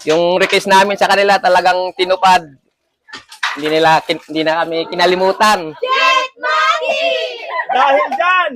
Yung request namin sa kanila talagang tinupad. Hindi na kami kinalimutan. Jet Maki! Dahil dyan,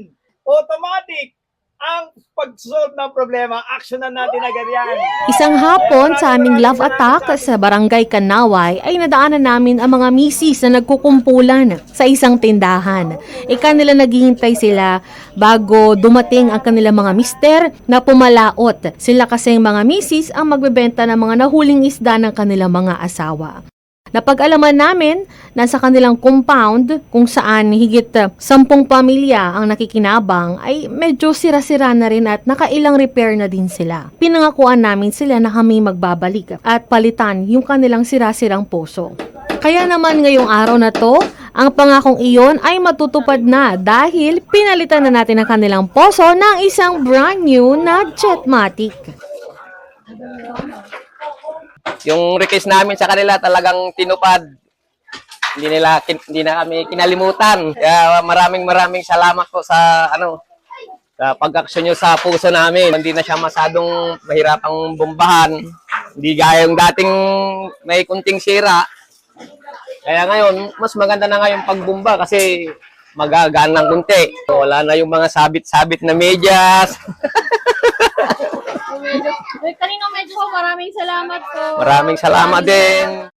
automatic ang pag-solve ng problema, actionan natin agad yan. Isang hapon sa aming love attack sa Barangay Kanaway ay nadaanan namin ang mga misis na nagkukumpulan sa isang tindahan. Kanila naghihintay sila bago dumating ang kanilang mga mister na pumalaot. Sila kasing mga misis ang magbebenta ng mga nahuling isda ng kanilang mga asawa. Napag-alaman namin na sa kanilang compound kung saan higit 10 pamilya ang nakikinabang ay medyo sira-sira na rin at nakailang repair na din sila. Pinangakuan namin sila na kami magbabalik at palitan yung kanilang sira-sirang poso. Kaya naman ngayong araw na to, ang pangakong iyon ay matutupad na dahil pinalitan na natin ang kanilang poso ng isang brand new na Jetmatic. Yung request namin sa kanila talagang tinupad. Hindi na kami kinalimutan. Kaya maraming salamat po sa sa pag-aksyon nyo sa puso namin. Hindi na siya masyadong mahirapang bombahan. Hindi gaya yung dating may kunting sira. Kaya ngayon, mas maganda na ngayon pagbomba kasi magagaan ng kunti. Wala na yung mga sabit-sabit na medyas. Kanino medyo po, maraming salamat po. Maraming salamat din.